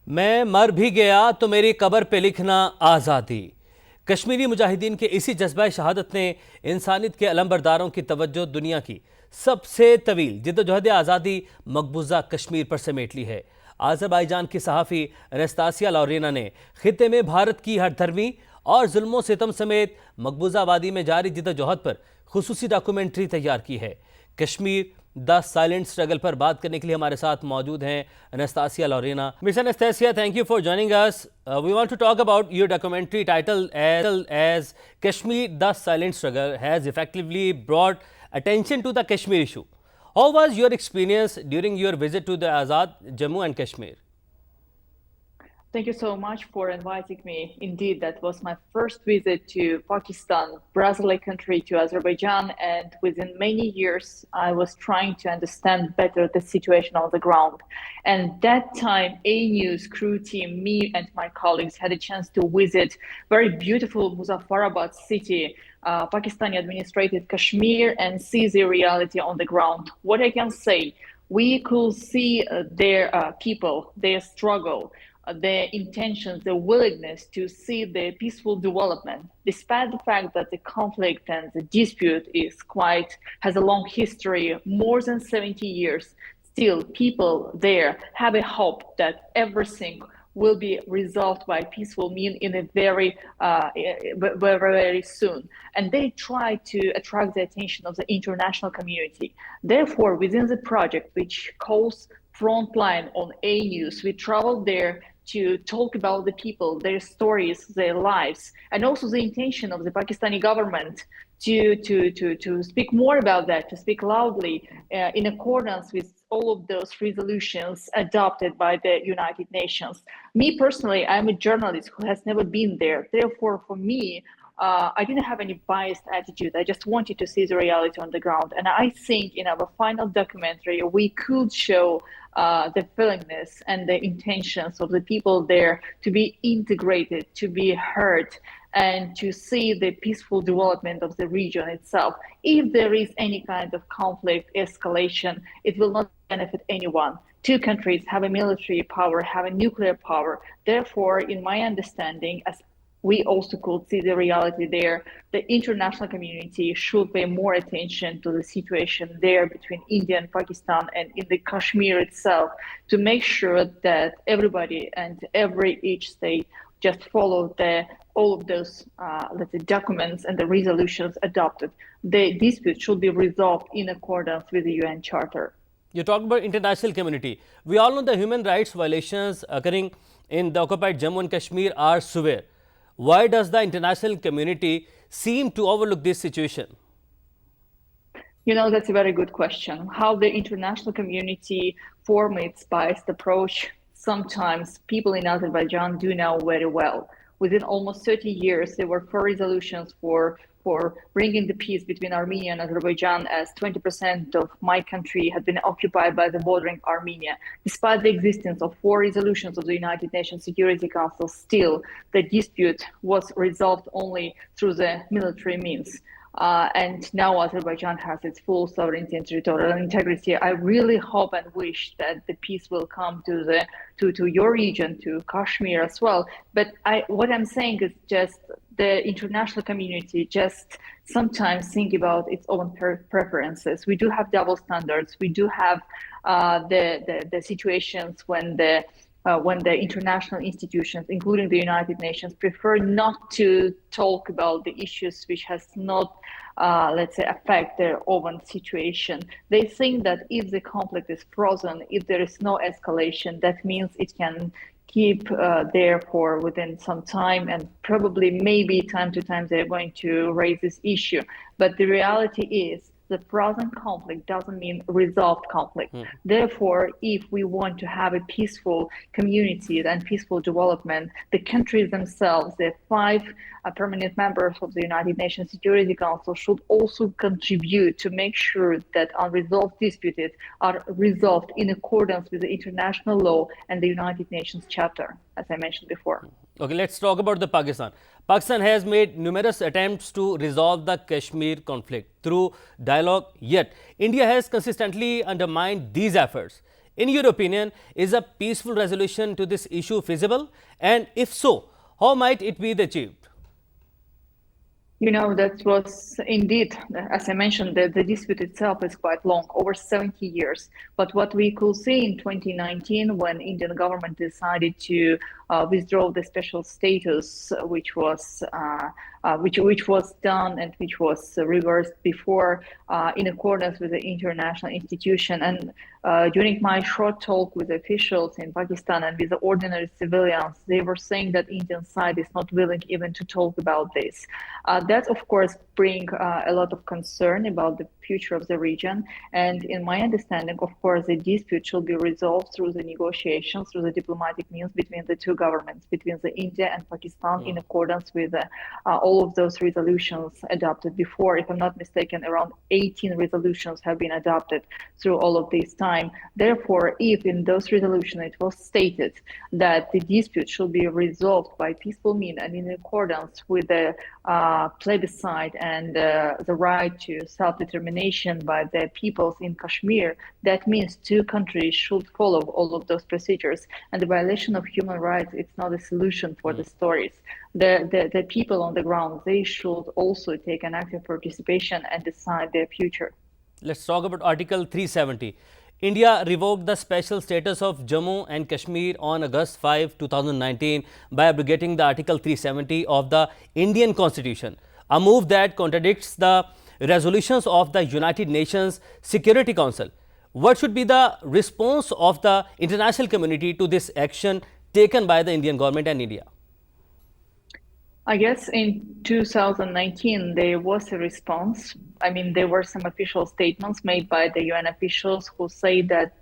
मैं मर भी गया तो मेरी कब्र पे लिखना आज़ादी। कश्मीरी मुजाहिदीन के इसी जज्बा शहादत ने इंसानियत के अलमबरदारों की तवज्जो दुनिया की सबसे तवील जिद्दोजहद आज़ादी मकबूजा कश्मीर पर समेट ली है। आज़रबाईजान की सहाफ़ी एनास्तासिया लॉरेना ने खित्ते में भारत की हठधर्मी और जुल्मों सितम समेत मकबूजा आबादी में जारी जिद्दोजहद पर खुसूसी डॉक्यूमेंट्री तैयार की है। कश्मीर द साइलेंट स्ट्रगल पर बात करने के लिए हमारे साथ मौजूद हैं Anastasia Lorena. Miss Anastasia, thank you for joining us. We want to talk about your documentary title as Kashmir the Silent Struggle has effectively brought attention to the Kashmir issue. How was your experience during your visit to the Azad Jammu and Kashmir? Thank you so much for inviting me. Indeed, that was my first visit to Pakistan, Brazil-like country, to Azerbaijan, and within many years, I was trying to understand better the situation on the ground. And that time, A News crew team, me and my colleagues had a chance to visit very beautiful Muzaffarabad city, Pakistani-administrated Kashmir, and see the reality on the ground. What I can say, we could see their people, their struggle, their intentions, their willingness to see the peaceful development, despite the fact that the conflict and the dispute has a long history, more than 70 years. Still, people there have a hope that everything will be resolved by peaceful means in a very soon. And they try to attract the attention of the international community. Therefore, within the project, which calls Frontline on A News, we traveled there to talk about the people, their stories, their lives, and also the intention of the Pakistani government to speak more about that, to speak loudly in accordance with all of those resolutions adopted by the United Nations. Me personally, I'm a journalist who has never been there. Therefore, for me, I didn't have any biased attitude. I just wanted to see the reality on the ground. And I think in our final documentary, we could show the willingness and the intentions of the people there to be integrated, to be heard, and to see the peaceful development of the region itself. If there is any kind of conflict, escalation, it will not benefit anyone. Two countries have a military power, have a nuclear power. Therefore, in my understanding, as we also could see the reality there, the international community should pay more attention to the situation there between India and Pakistan and in the Kashmir itself, to make sure that everybody and each state just follow all of those let's say documents and the resolutions adopted. The dispute should be resolved in accordance with the UN Charter. You talked about international community. We all know the human rights violations occurring in the occupied Jammu and Kashmir are severe. Why does the international community seem to overlook this situation? You know, that's a very good question. How the international community forms its biased approach, sometimes people in Azerbaijan do know very well. Within almost 30 years, there were 4 resolutions for bringing the peace between Armenia and Azerbaijan, as 20% of my country had been occupied by the bordering Armenia. Despite the existence of 4 resolutions of the United Nations Security Council, still the dispute was resolved only through the military means. And now Azerbaijan has its full sovereignty and territorial integrity. I really hope and wish that the peace will come to your region, to Kashmir as well. But what I'm saying is just the international community just sometimes think about its own preferences. We do have double standards. We do have the situations when the international institutions, including the United Nations, prefer not to talk about the issues which has not, let's say, affect their own situation. They think that if the conflict is frozen, if there is no escalation, that means it can keep there for within some time, and probably maybe time to time they're going to raise this issue. But the reality is, the frozen conflict doesn't mean resolved conflict. Therefore, if we want to have a peaceful community and peaceful development, the countries themselves, the 5 permanent members of the United Nations Security Council, should also contribute to make sure that unresolved disputes are resolved in accordance with the international law and the United Nations Charter, as I mentioned before. Okay, let's talk about the Pakistan. Pakistan has made numerous attempts to resolve the Kashmir conflict through dialogue, yet India has consistently undermined these efforts. In your opinion, is a peaceful resolution to this issue feasible? And if so, how might it be achieved? That was indeed, as I mentioned, the dispute itself is quite long, over 70 years. But what we could see in 2019, when Indian government decided to withdraw the special status, which was done and which was reversed before, in accordance with the international institution. And during my short talk with officials in Pakistan and with the ordinary civilians, they were saying that Indian side is not willing even to talk about this. That, of course, bring a lot of concern about the future of the region. And in my understanding, of course, the dispute should be resolved through the negotiations, through the diplomatic means between the two governments, between the India and Pakistan, in accordance with all of those resolutions adopted before. If I'm not mistaken, around 18 resolutions have been adopted through all of this time. Therefore, if in those resolutions it was stated that the dispute should be resolved by peaceful means and in accordance with the plebiscite and the right to self-determination by the peoples in Kashmir, that means two countries should follow all of those procedures. And the violation of human rights, it's not a solution for the stories. The people on the ground, they should also take an active participation and decide their future. Let's talk about Article 370. India revoked the special status of Jammu and Kashmir on August 5, 2019 by abrogating the Article 370 of the Indian Constitution, a move that contradicts the resolutions of the United Nations Security Council. What should be the response of the international community to this action taken by the Indian government and India? I guess in 2019, there was a response. I mean, there were some official statements made by the UN officials who say that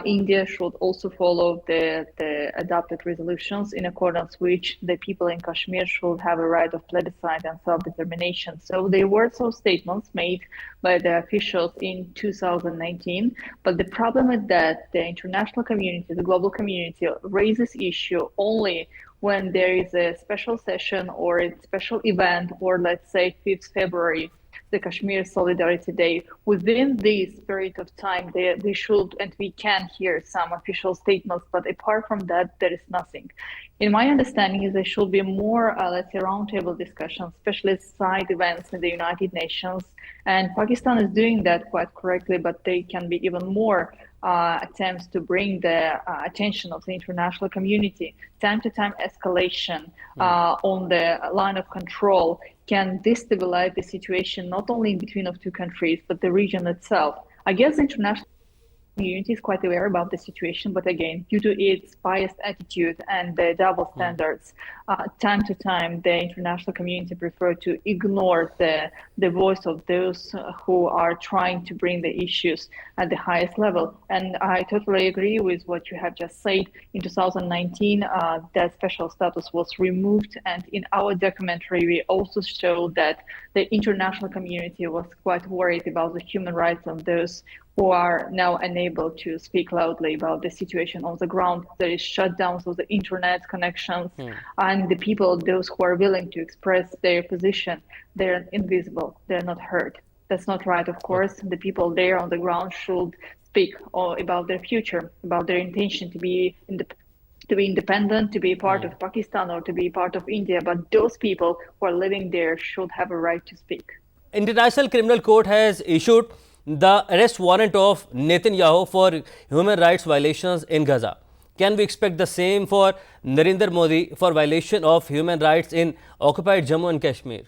India should also follow the adopted resolutions, in accordance with which the people in Kashmir should have a right of plebiscite and self-determination. So there were some statements made by the officials in 2019. But the problem is that the international community, the global community, raises issue only when there is a special session or a special event, or let's say 5th February, the Kashmir Solidarity Day. Within this period of time, they should and we can hear some official statements, but apart from that, there is nothing. In my understanding, is there should be more, let's say, roundtable discussions, especially side events in the United Nations. And Pakistan is doing that quite correctly, but they can be even more attempts to bring the attention of the international community. Time to time escalation on the line of control can destabilize the situation, not only in between of two countries, but the region itself. I guess the international community is quite aware about the situation, but again, due to its biased attitude and the double standards, time to time, the international community prefer to ignore the voice of those who are trying to bring the issues at the highest level. And I totally agree with what you have just said. In 2019, that special status was removed. And in our documentary, we also showed that the international community was quite worried about the human rights of those who are now unable to speak loudly about the situation on the ground. There is shutdowns of the internet connections, and the people, those who are willing to express their position, they're invisible, they're not heard. That's not right, of course. The people there on the ground should speak about their future, about their intention to be independent, to be part of Pakistan or to be part of India. But those people who are living there should have a right to speak. International Criminal Court has issued the arrest warrant of Netanyahu for human rights violations in Gaza. Can we expect the same for Narendra Modi for violation of human rights in occupied Jammu and Kashmir?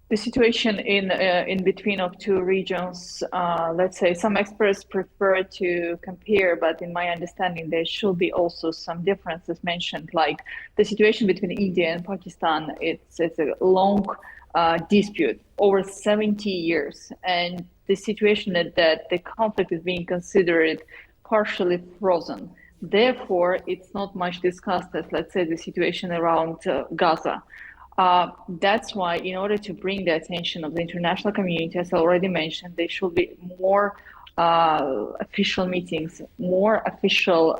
The situation in between of two regions, let's say some experts prefer to compare, but in my understanding, there should be also some differences mentioned, like the situation between India and Pakistan. It's a long dispute over 70 years, and the situation that the conflict is being considered partially frozen. Therefore, it's not much discussed as, let's say, the situation around Gaza. That's why, in order to bring the attention of the international community, as I already mentioned, there should be more official meetings, more official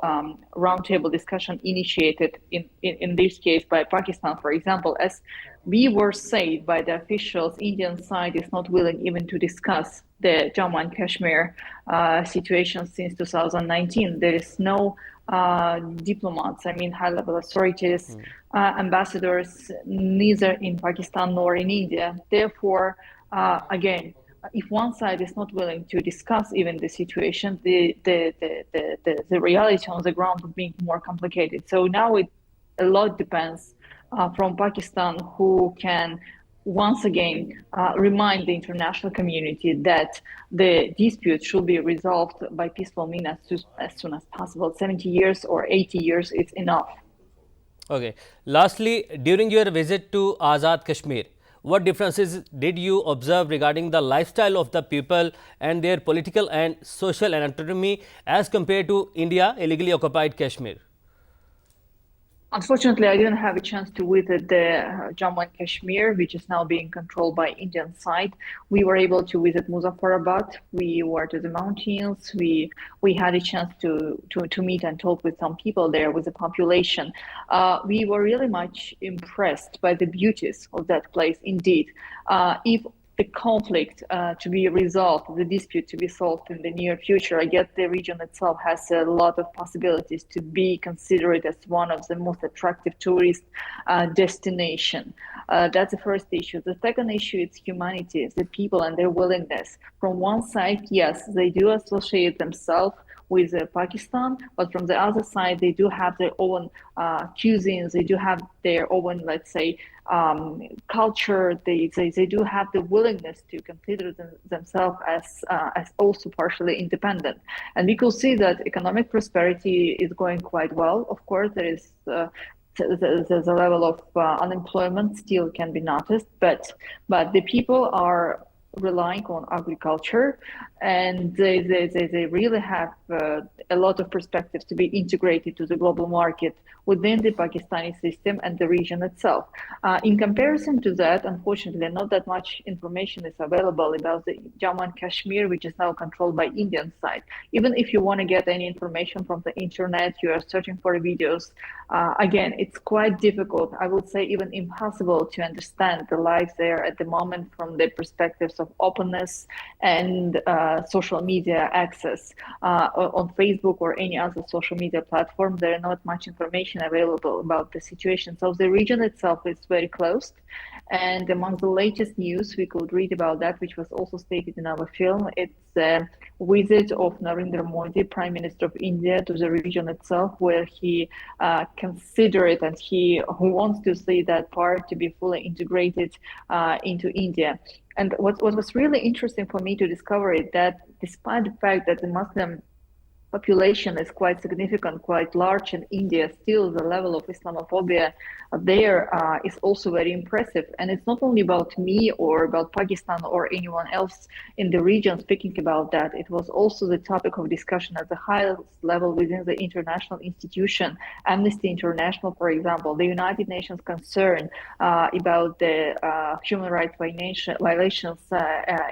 roundtable discussion initiated in this case by Pakistan, for example, as we were said by the officials, Indian side is not willing even to discuss the Jammu and Kashmir situation since 2019. There is no diplomats, I mean high-level authorities, ambassadors, neither in Pakistan nor in India. Therefore, again, if one side is not willing to discuss even the situation, the reality on the ground would be more complicated. So now a lot depends from Pakistan, who can once again remind the international community that the dispute should be resolved by peaceful means as soon as possible. 70 years or 80 years, it's enough. Okay. Lastly, during your visit to Azad Kashmir, what differences did you observe regarding the lifestyle of the people and their political and social autonomy as compared to India illegally occupied Kashmir? Unfortunately, I didn't have a chance to visit the Jammu and Kashmir, which is now being controlled by Indian side. We were able to visit Muzaffarabad. We were to the mountains. We had a chance to meet and talk with some people there, with the population. We were really much impressed by the beauties of that place. Indeed, if the conflict to be resolved, the dispute to be solved in the near future, I guess the region itself has a lot of possibilities to be considered as one of the most attractive tourist destination. That's the first issue. The second issue is humanity, the people and their willingness. From one side, yes, they do associate themselves with Pakistan, but from the other side, they do have their own cuisines, they do have their own, let's say, culture. They do have the willingness to consider themselves as also partially independent. And we could see that economic prosperity is going quite well. Of course, there is there's a level of unemployment still can be noticed, but the people are relying on agriculture, and they really have a lot of perspectives to be integrated to the global market within the Pakistani system and the region itself. In comparison to that, unfortunately, not that much information is available about the Jammu and Kashmir, which is now controlled by Indian side. Even if you want to get any information from the internet, you are searching for videos. Again, it's quite difficult, I would say even impossible, to understand the life there at the moment from the perspectives of openness and social media access. On Facebook or any other social media platform, there are not much information available about the situation. So the region itself is very closed. And among the latest news we could read about that, which was also stated in our film, it's a visit of Narendra Modi, Prime Minister of India, to the region itself, where he considered and he wants to see that part to be fully integrated into India. And what was really interesting for me to discover is that despite the fact that the Muslim population is quite significant, quite large in India, still the level of Islamophobia there is also very impressive. And it's not only about me or about Pakistan or anyone else in the region speaking about that. It was also the topic of discussion at the highest level within the international institution, Amnesty International, for example, the United Nations concern about the human rights violations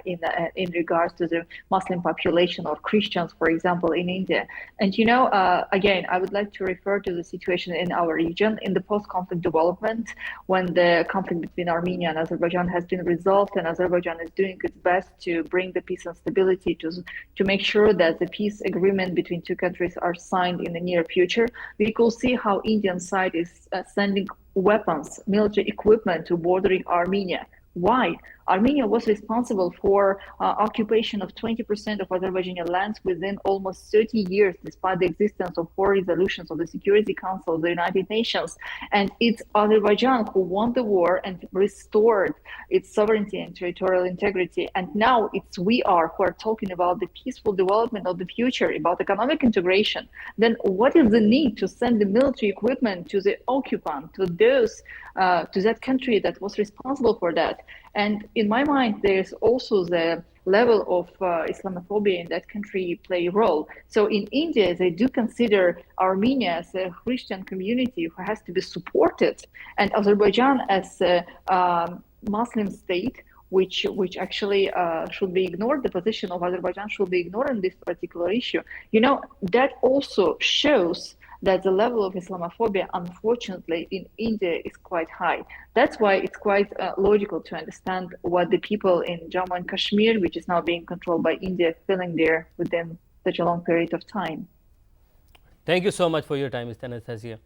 in regards to the Muslim population or Christians, for example, in India. And again, I would like to refer to the situation in our region in the post-conflict development, when the conflict between Armenia and Azerbaijan has been resolved, and Azerbaijan is doing its best to bring the peace and stability to make sure that the peace agreement between two countries are signed in the near future. We could see how Indian side is sending weapons, military equipment to bordering Armenia. Why? Armenia was responsible for occupation of 20% of Azerbaijani lands within almost 30 years, despite the existence of 4 resolutions of the Security Council of the United Nations. And it's Azerbaijan who won the war and restored its sovereignty and territorial integrity. And now we are who are talking about the peaceful development of the future, about economic integration. Then what is the need to send the military equipment to the occupant, to that country that was responsible for that? And in my mind, there's also the level of Islamophobia in that country play a role. So in India, they do consider Armenia as a Christian community who has to be supported, and Azerbaijan as a Muslim state which actually should be ignored. The position of Azerbaijan should be ignored in this particular issue. That also shows that the level of Islamophobia, unfortunately, in India is quite high. That's why it's quite logical to understand what the people in Jammu and Kashmir, which is now being controlled by India, feeling there within such a long period of time. Thank you so much for your time, Mr. Anastasia.